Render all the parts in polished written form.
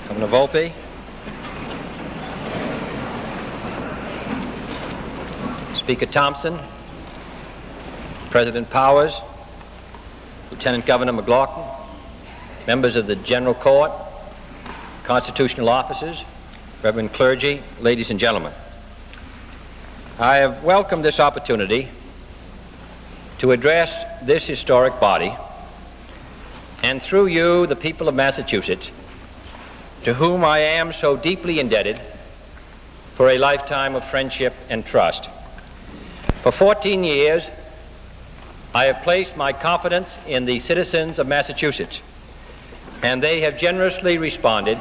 Governor Volpe, Speaker Thompson, President Powers, Lieutenant Governor McLaughlin, members of the General Court, constitutional officers, Reverend clergy, ladies and gentlemen. I have welcomed this opportunity to address this historic body, and through you, the people of Massachusetts, to whom I am so deeply indebted for a lifetime of friendship and trust. For 14 years, I have placed my confidence in the citizens of Massachusetts, and they have generously responded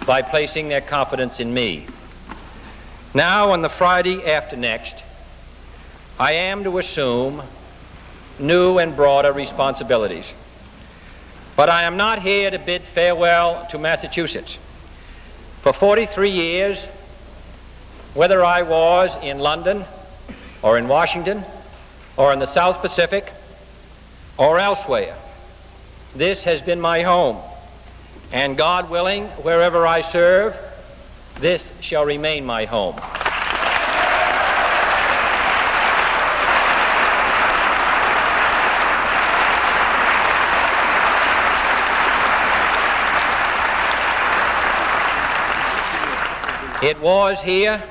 by placing their confidence in me. Now, on the Friday after next, I am to assume new and broader responsibilities. But I am not here to bid farewell to Massachusetts. For 43 years, whether I was in London or in Washington or in the South Pacific or elsewhere, this has been my home. And God willing, wherever I serve, this shall remain my home. It was here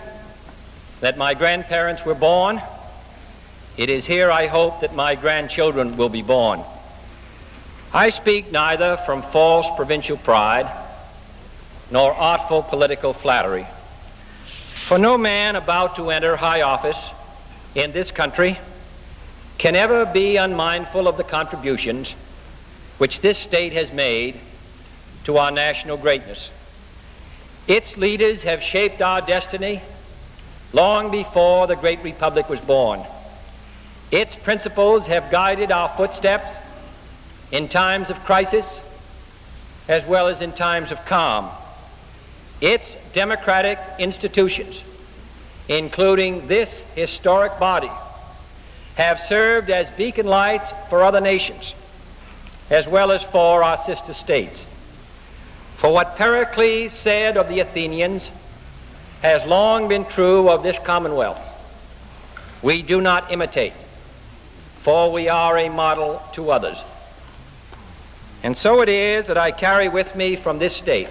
that my grandparents were born. It is here, I hope, that my grandchildren will be born. I speak neither from false provincial pride nor artful political flattery. For no man about to enter high office in this country can ever be unmindful of the contributions which this state has made to our national greatness. Its leaders have shaped our destiny long before the great republic was born. Its principles have guided our footsteps in times of crisis as well as in times of calm. Its democratic institutions, including this historic body, have served as beacon lights for other nations as well as for our sister states. For what Pericles said of the Athenians has long been true of this Commonwealth: we do not imitate, for we are a model to others. And so it is that I carry with me from this state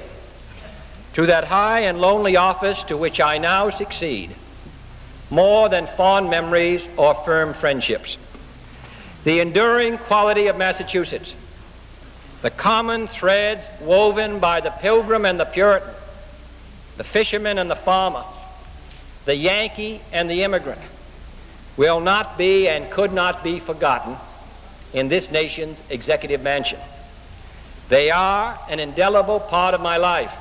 to that high and lonely office to which I now succeed more than fond memories or firm friendships. The enduring quality of Massachusetts, the common threads woven by the pilgrim and the Puritan, the fisherman and the farmer, the Yankee and the immigrant, will not be and could not be forgotten in this nation's executive mansion. They are an indelible part of my life,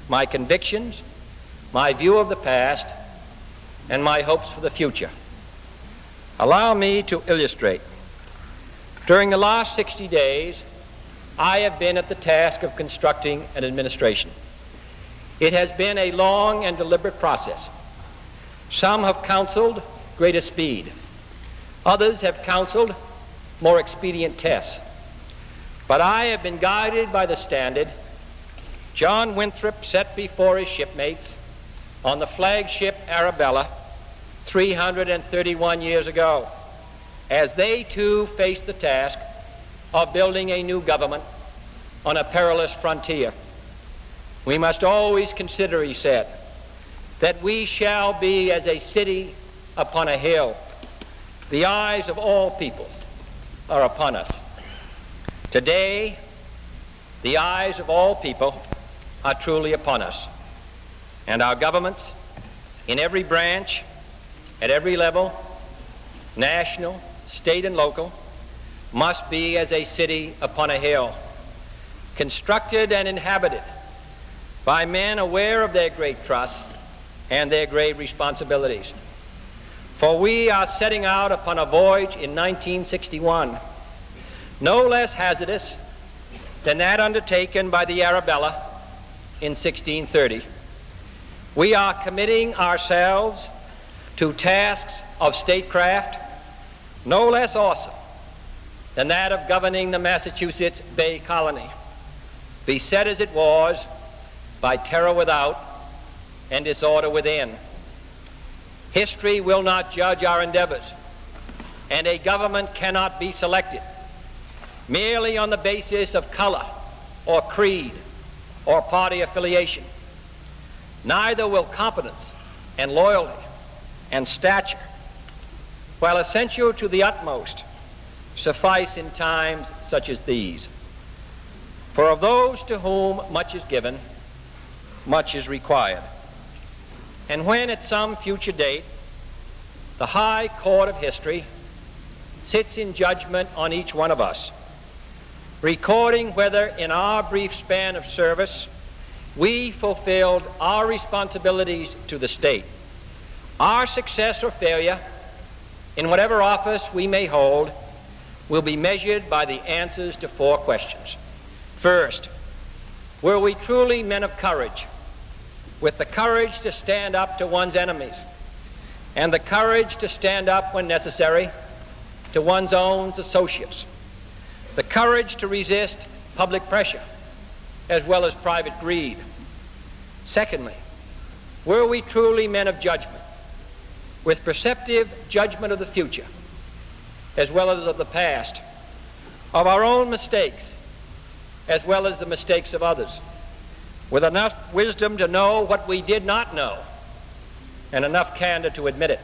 my convictions, my view of the past, and my hopes for the future. Allow me to illustrate. During the last 60 days, I have been at the task of constructing an administration. It has been a long and deliberate process. Some have counseled greater speed. Others have counseled more expedient tests. But I have been guided by the standard John Winthrop set before his shipmates on the flagship Arabella 331 years ago, as they too faced the task of building a new government on a perilous frontier. We must always consider, he said, that we shall be as a city upon a hill. The eyes of all people are upon us. Today, the eyes of all people are truly upon us, and our governments in every branch, at every level, national, state, and local, must be as a city upon a hill, constructed and inhabited by men aware of their great trusts and their grave responsibilities. For we are setting out upon a voyage in 1961, no less hazardous than that undertaken by the Arabella in 1630. We are committing ourselves to tasks of statecraft no less awesome than that of governing the Massachusetts Bay Colony, beset as it was by terror without and disorder within. History will not judge our endeavors, and a government cannot be selected merely on the basis of color or creed or party affiliation. Neither will competence and loyalty and stature, while essential to the utmost, suffice in times such as these. For of those to whom much is given, much is required. And when at some future date the high court of history sits in judgment on each one of us, recording whether in our brief span of service we fulfilled our responsibilities to the state, our success or failure in whatever office we may hold will be measured by the answers to 4 questions. First, were we truly men of courage, with the courage to stand up to one's enemies and the courage to stand up when necessary to one's own associates, the courage to resist public pressure as well as private greed? Secondly, were we truly men of judgment, with perceptive judgment of the future as well as of the past, of our own mistakes as well as the mistakes of others, with enough wisdom to know what we did not know and enough candor to admit it?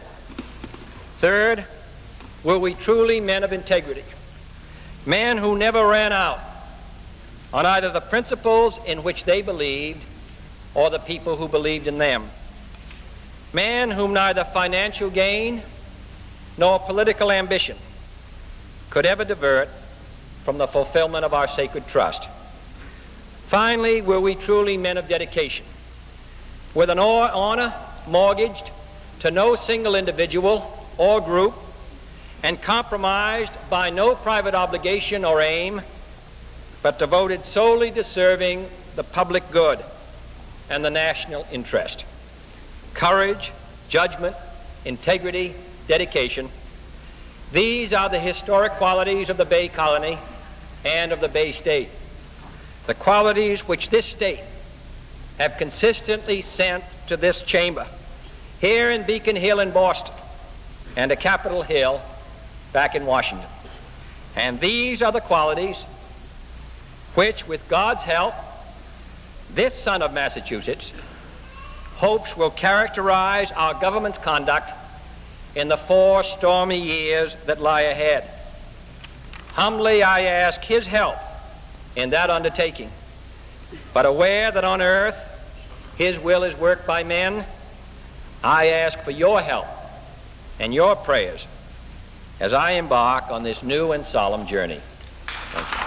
Third, were we truly men of integrity, men who never ran out on either the principles in which they believed or the people who believed in them, men whom neither financial gain nor political ambition could ever divert from the fulfillment of our sacred trust? Finally, were we truly men of dedication, with an honor mortgaged to no single individual or group and compromised by no private obligation or aim, but devoted solely to serving the public good and the national interest? Courage, judgment, integrity, dedication, these are the historic qualities of the Bay Colony and of the Bay State, the qualities which this state have consistently sent to this chamber, here in Beacon Hill in Boston and to Capitol Hill back in Washington. And these are the qualities which, with God's help, this son of Massachusetts hopes will characterize our government's conduct in the 4 stormy years that lie ahead. Humbly I ask his help in that undertaking, but aware that on earth his will is worked by men, I ask for your help and your prayers as I embark on this new and solemn journey. Thank you.